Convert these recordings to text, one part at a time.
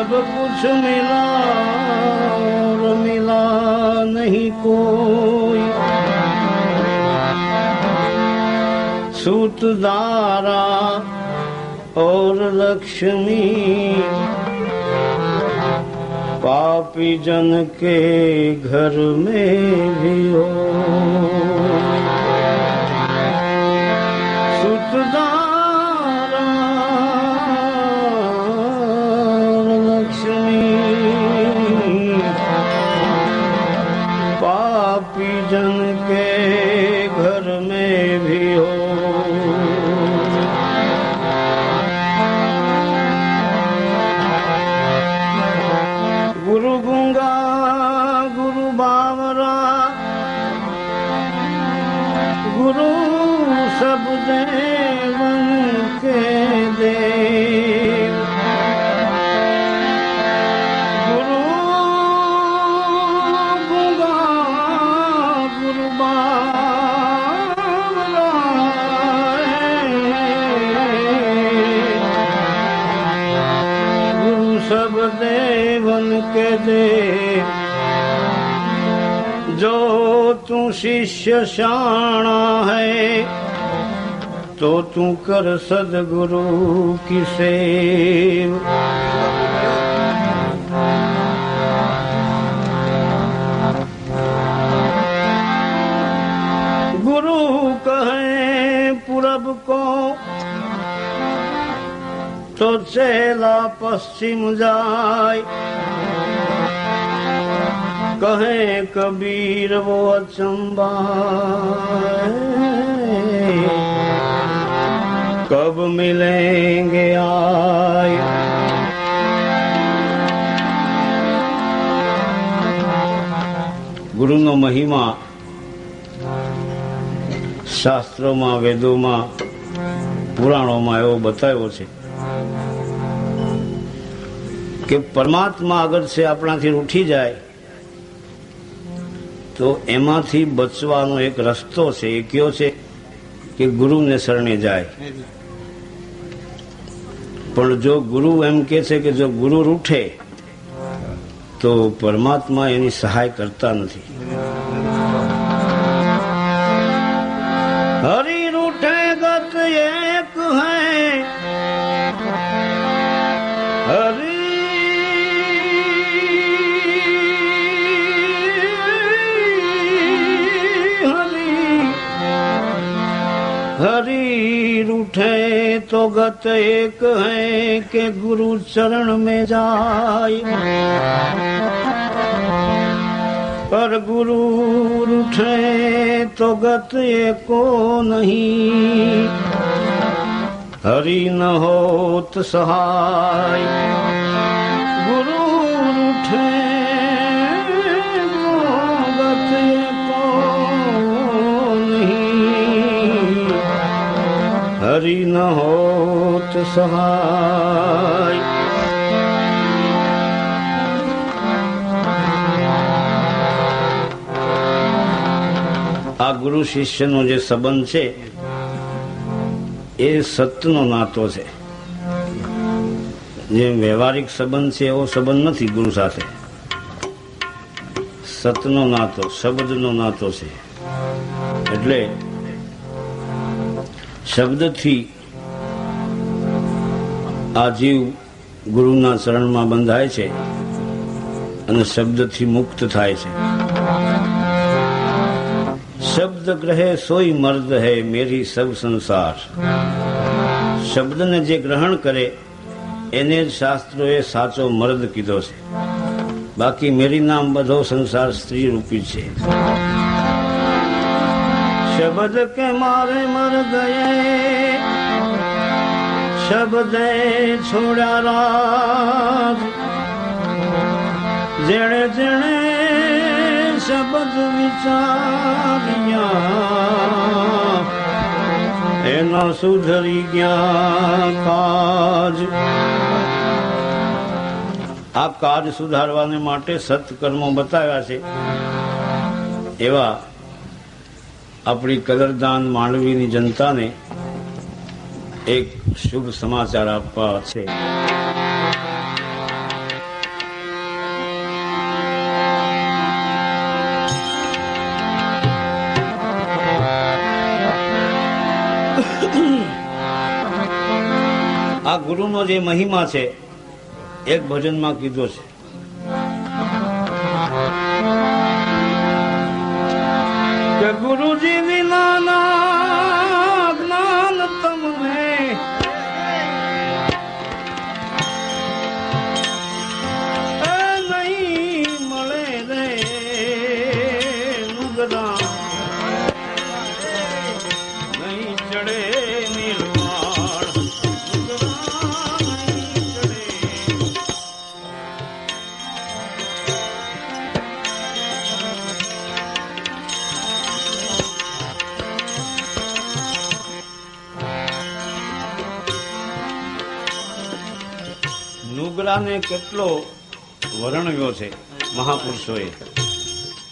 सब कुछ मिला और मिला नहीं कोई। सूतदारा और लक्ष्मी पापी जन के घर में भी हो। सूतदारा और लक्ष्मी पापी जन के घर में भी हो। गुरु गूंगा गुरु बावरा गुरु सब देवन के देव। गुरु गूंगा गुरु बावरा गुरु सब देवन के दे। जो तू शिष्य शाणा है तो तू कर सदगुरु की सेव। गुरु कहे पूरब को तो चेला पश्चिम जाए। कहे कबीर वो अचंबा कब मिलेंगे आए। गुरुનો મહિમા શાસ્ત્રોમાં વેદોમાં પુરાણોમાં એવો બતાવ્યો છે કે પરમાત્મા અગર છે આપણાથી ઉઠી જાય તો એમાંથી બચવાનો એક રસ્તો છે। એ કયો છે કે ગુરુને શરણે જાય। પણ જો ગુરુ એમ કે છે કે જો ગુરુ રૂઠે તો પરમાત્મા એની સહાય કરતા નથી। હરિ રૂઠે ગત એક હૈ હરિ हरि रूठे तो गत एक है के गुरु चरण में जाए। पर गुरु रूठे तो गत एको नहीं हरि न होत सहाय। गुरु रूठे तो गत एको हरि न होत सहाय। આ ગુરુ શિષ્યનો જે સંબંધ છે એ સતનો નાતો છે। જે વ્યવહારિક સંબંધ છે એવો સંબંધ નથી ગુરુ સાથે। સતનો નાતો શબ્દનો નાતો છે। એટલે શબ્દથી આ જીવ ગુરુના ચરણમાં બંધાય છે અને શબ્દથી મુક્ત થાય છે। શબ્દ ગ્રહે સોઈ મર્દ હૈ મેરી સબ સંસાર। શબ્દને જે ગ્રહણ કરે એને જ શાસ્ત્રોએ સાચો મર્દ કીધો છે। બાકી મેરી નામ બધો સંસાર સ્ત્રી રૂપી છે। शब्द के मारे मर गए शब्दे छोड़ा राज। जेड़े जेड़े शब्द विचारिया एना सुधरी गया काज। आ काज सुधारवाने माटे सत्कर्मो बताव्या छे। एवा अपनी कदरदान मांडवीनी जनताने एक शुभ समाचार आपवा छे। આ ગુરુનો જે મહિમા છે એક ભજનમાં કીધો છે. કે ગુરુજી વિનાના જ્ઞાન તમને નહીં મળે રે નુગરા નહીં ચડે નિર્વાણ નુગરાને કેટલો વર્ણવ્યો છે મહાપુરુષોએ,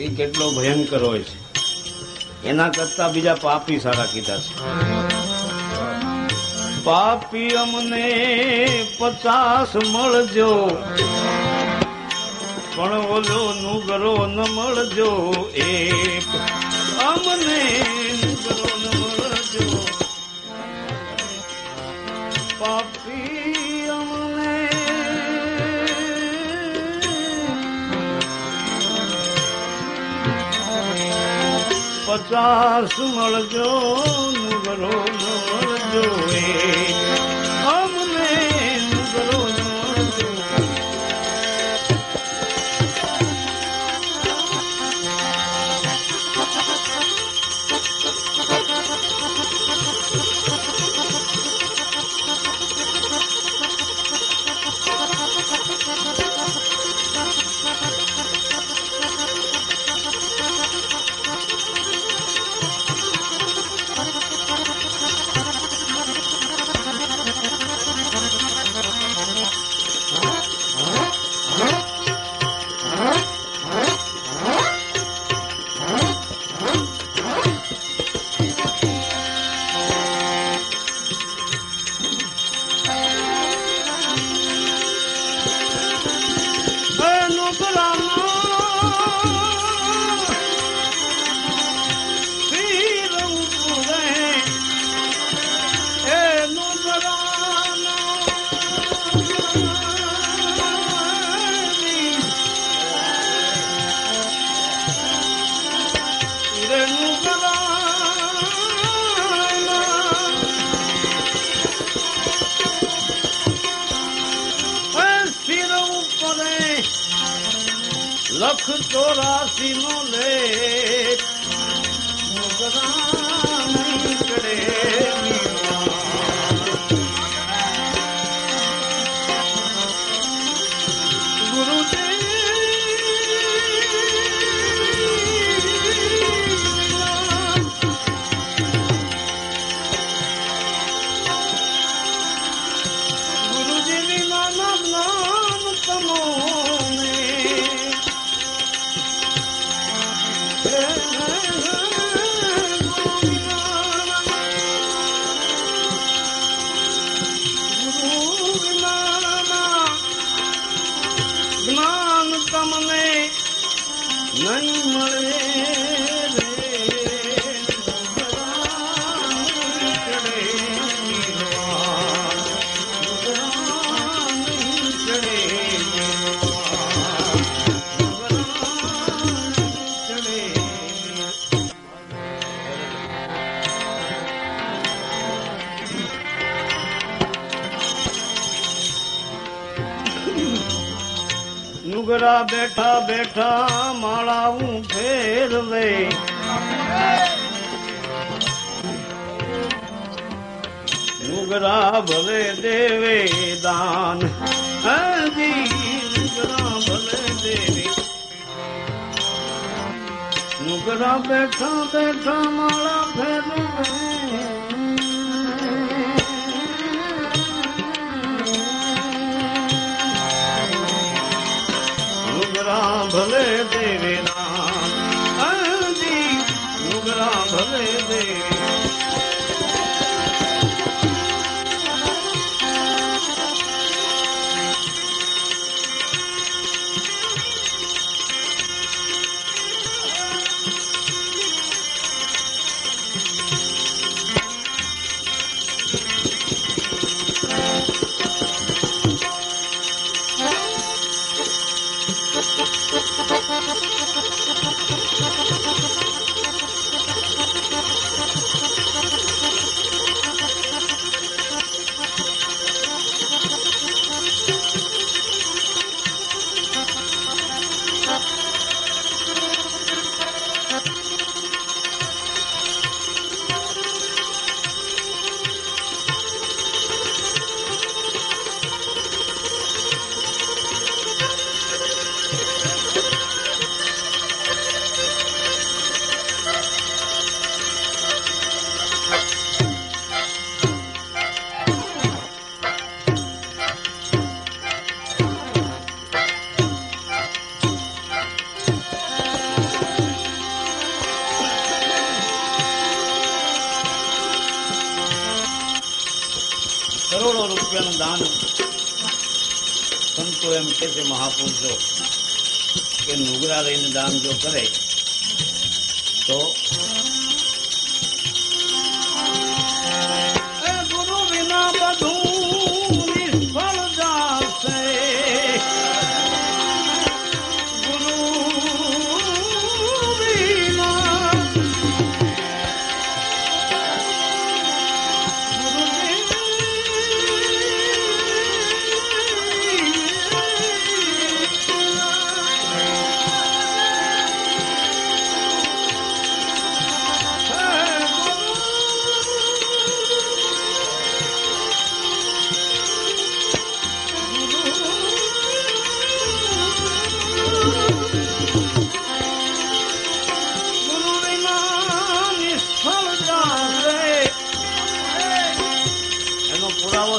એ કેટલો ભયંકર હોય છે. એના કરતા બીજા પાપી સારા કીધા છે. પાપી અમને 50 મળજો, પણ ઓલો નુગરો ન મળજો એક. અમને નુગરો ન મળજો, પાપી અમને 50 મળજો, નુગરો ન મળજો એક. અમને નુગરો ન મળજો. લખ 84 નો લેખ ચડે. ગુરુજી નાના નામ તમો જ્ઞાન તમને નહીં મળે રે. નુગરા બેઠા બેઠા માળા હું ફેરવે, નુગરા ભલે દેવે દાન. હજી નુગરા ભલે દેવે, નુગરા બેઠા બેઠા માળા ફેરવે, ભલે દેવે નામ. હજી નુગરા ભલે દેવે. કરોડો રૂપિયાનું દાન સંતો એમ કે છે મહાપુરુષો કે નુગરા લઈને દાન જો કરે તો ગુરુ વિના બધું નિષ્ફળ જાશે. ગુરુ વિના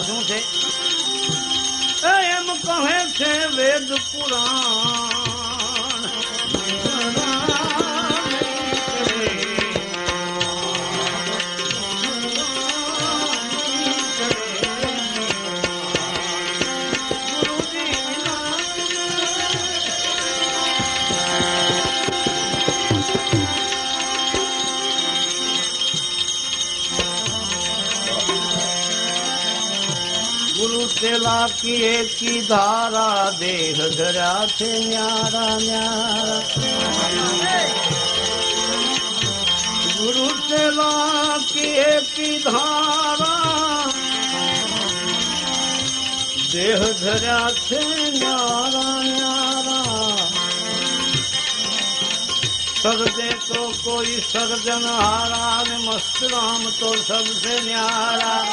શું છે એમ કહે છે વેદ પુરાણ. ગુરુ તેલા કી એકી ધારા દેહ ધર્યા છે ન્યારા ન્યારા. ગુરુ તેલા કી એકી ધારા દેહ ધર્યા છે ન્યારા ન્યારા. સર્જે તો કોઈ સર્જનહારા ને મસ્ત રામ તો સબસે ન્યારા.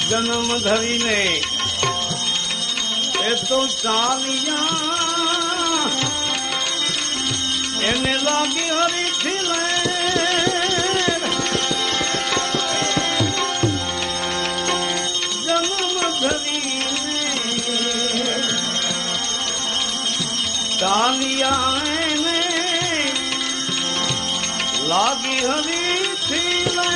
જન્મ ધરીને એ તો ચાલિયા એને લાગી હરીથી લે. જન્મ ધરીને ચાલિયા એને લાગી હરીથી લે.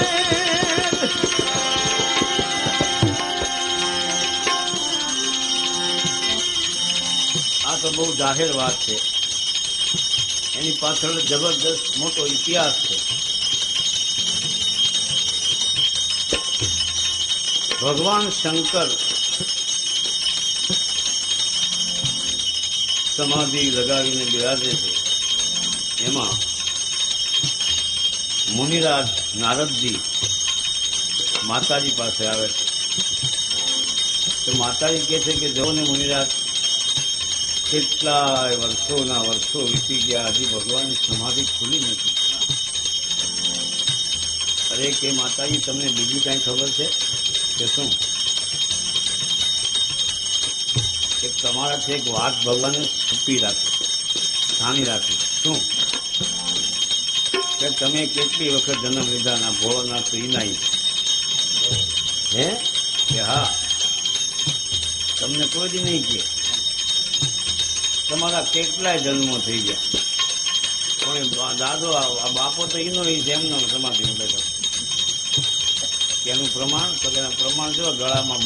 આ તો બહુ જાહેર વાત છે, એની પાછળ જબરદસ્ત મોટો ઇતિહાસ છે. ભગવાન શંકર સમાધિ લગાવીને બિરાજે છે. એમાં મુનિરાજ નારદજી માતાજી પાસે આવે છે. તો માતાજી કહે છે કે જો ને મુનિરાજ, કેટલાય વર્ષોના વર્ષો વીતી ગયા, હજી ભગવાનની સમાધિ ખુલી નથી. અરે કે માતાજી, તમને બીજી કાંઈ ખબર છે કે શું? કે તમારાથી એક વાત ભગવાને છુપી રાખી, છાની રાખી. શું? કે તમે કેટલી વખત જન્મ લીધાના ભોળોનાથ ઈનાઈ. હે? કે હા, તમને કોઈ દી નહીં કે તમારા કેટલાય જન્મો થઈ ગયા, પણ દાદો આ બાપો તો ઈનો એમનો સમાધિ બેઠો. એનું પ્રમાણ તો તેના પ્રમાણ જો ગળામાં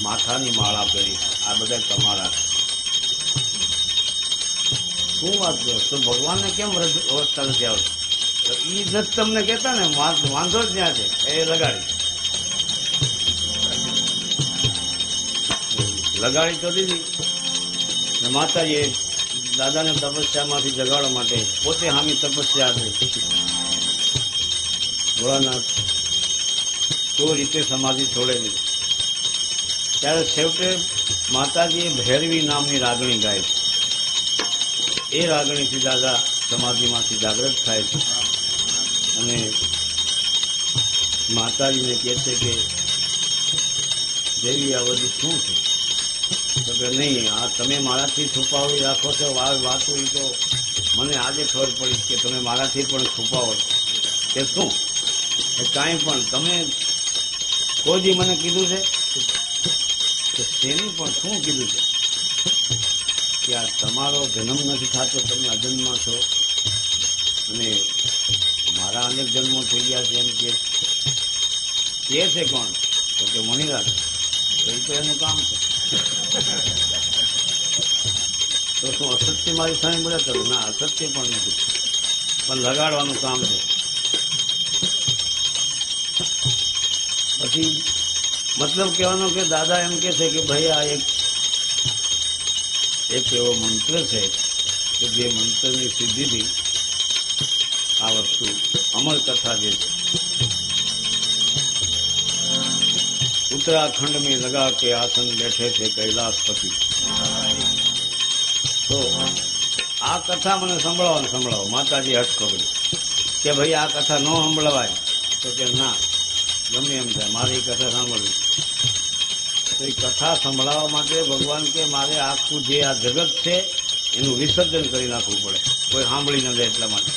માથાની માળા કરી, આ બધા તમારા. શું વાત કરો? તો ભગવાનને કેમ અવસ્થા નથી આવતી? તો ઈ જ તમને કહેતા ને વાંધો જ ત્યાં છે, એ લગાડી તો દીધી. માતાજીએ દાદાને તપસ્યામાંથી જગાડવા માટે પોતે હામી તપસ્યા હતી. ભોળાનાથ કોઈ રીતે સમાધિ છોડેલી. ત્યારે છેવટે માતાજીએ ભૈરવી નામની રાગણી ગાય છે. એ રાગણીથી દાદા સમાધિમાંથી જાગૃત થાય છે અને માતાજીને કહે છે કે દેવી આ બધું શું છે? તો કે નહીં, આ તમે મારાથી છુપાવી રાખો છો વાતો, એ તો મને આજે ખબર પડી કે તમે મારાથી પણ છુપાવો છો. કે શું? એ કાંઈ પણ તમે કોઈ દી મને કીધું છે કે શેની પણ શું કીધું છે? કે આ તમારો જન્મ નથી થતો, તમે અજન્મા છો અને મારા અનેક જન્મો થઈ ગયા છે એમ કે છે કોણ? તો કે મણિરાજ. તો એનું કામ છે. તો શું અસત્ય મારી સામે બોલે? તો ના, અસત્ય પણ નથી, પણ લગાડવાનું કામ છે. પછી મતલબ કહેવાનો કે દાદા એમ કે છે કે ભાઈ આ એક એવો મંત્ર છે કે જે મંત્રની સિદ્ધિથી આ વસ્તુ અમર કથા જે છે, उत्तराखंड में लगा के आसन बैठे थे कैलाशपति. તો આ કથા મને સંભળાવો. માતાજી હટ પકડી કે ભાઈ આ કથા ન સંભળવાય. તો કે ના, ગમે એમ થાય, મારી કથા સાંભળવી. તો એ કથા સંભળાવવા માટે ભગવાન કે મારે આખું જે આ જગત છે એનું વિસર્જન કરી નાખવું પડે, કોઈ સાંભળી ન જાય એટલા માટે.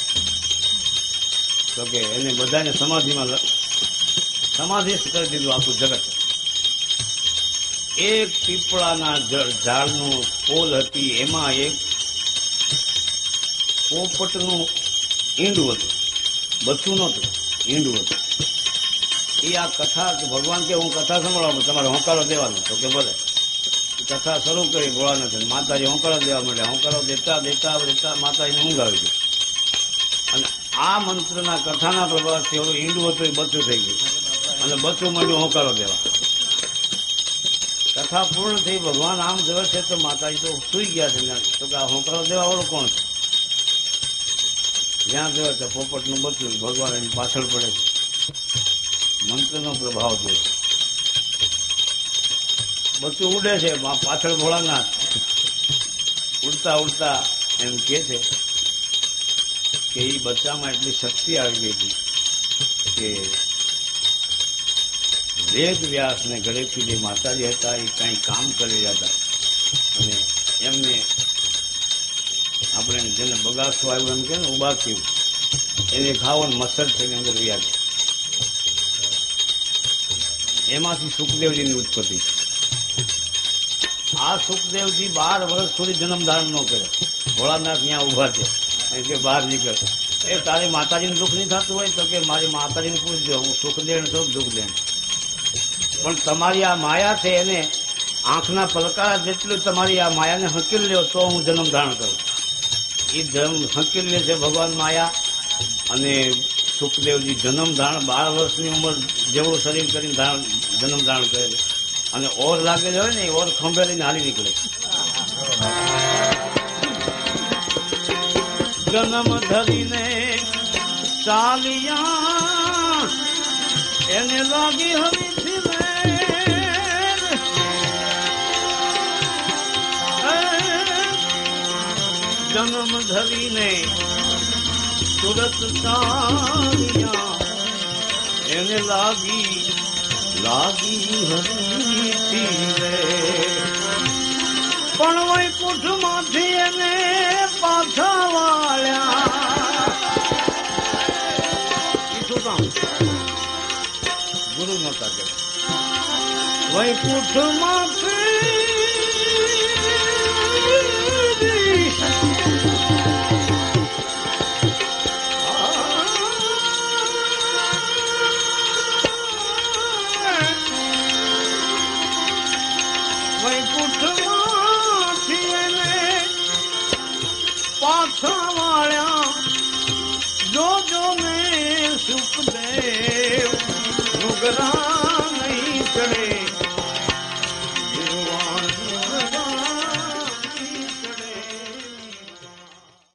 તો કે એને બધાને સમાધિસ્થ કરી દીધું આખું જગત. એક પીપળાના ઝાડનું પોલ હતી, એમાં એક પોપટનું ઈંડું હતું, બચ્ચું નહોતું, ઈંડું હતું. એ આ કથા ભગવાન કે હું કથા સંભળાવું, તમારે હોંકારો દેવાનો. તો કે ભલે. કથા શરૂ કરી ભોળાનાથ. માતાજી હોંકારો દેવા માંડે. હોંકારો દેતા દેતા દેતા માતાજીને ઊંઘ આવી ગઈ. અને આ મંત્રના કથાના પ્રભાવથી હવે ઈંડું હતું એ બચ્ચું થઈ ગયું અને બચ્ચું માંડ્યું હોંકારો દેવા. કથા પૂર્ણ થઈ, ભગવાન આમ જવે છે તો માતાજી તો સુઈ ગયા છે. તો કે આ હોંકારો દેવા વાળો કોણ છે? જ્યાં જવે છે પોપટનું બચ્ચું, ભગવાન એની પાછળ પડે છે. મંત્રનો પ્રભાવ જોયો. બચ્ચું ઉડે છે, પાછળ ભોળાનાથ. ઉડતા ઉડતા એમ કે છે કે એ બચ્ચામાં એટલી શક્તિ આવી ગઈ હતી કે વેદ વ્યાસને ઘરેથી જે માતાજી હતા એ કાંઈ કામ કરી રહ્યા હતા અને એમને આપણે જેને બગાસું આવ્યું એમ કે ને ઉભા થયું, એને ખાવાનું મસર થઈને અંદર વ્યા ગયા. એમાંથી સુખદેવજીની ઉત્પત્તિ. આ સુખદેવજી 12 વર્ષ સુધી જન્મ ધારણ ન કર્યો. ભોળાનાથ ત્યાં ઉભા છે કે બહાર નીકળ. એ તારી માતાજીને દુઃખ નહીં થતું હોય? તો કે મારી માતાજીને પૂછજો, હું સુખ દેણ છું દુઃખ દેણ. પણ તમારી આ માયા છે એને આંખના પલકારા જેટલું તમારી આ માયાને હંકેલ લ્યો તો હું જન્મ ધારણ કરું. એ જન્મ હંકેલ લે છે ભગવાન માયા. અને સુખદેવજી જન્મ ધારણ 12 વર્ષની ઉંમર જેવું શરીર કરીને જન્મ ધારણ કરે છે. અને ઓર લાગેલો હોય ને એ ઓર ખંભેલીને હાલી નીકળે. જન્મ ધરીને ચાલિયા એને લાગી હરીથી જન્મ ધરીને સુરત ચાલિયા એને લાગી હરીથી પણ વૈકુંઠમાંથી એને પાછા વાળ્યા. શું કામ? ગુરુ નહોતા કે વૈકુંઠમાંથી પાછા વાળ્યા. જોજો ને સુખદેવ નુગરા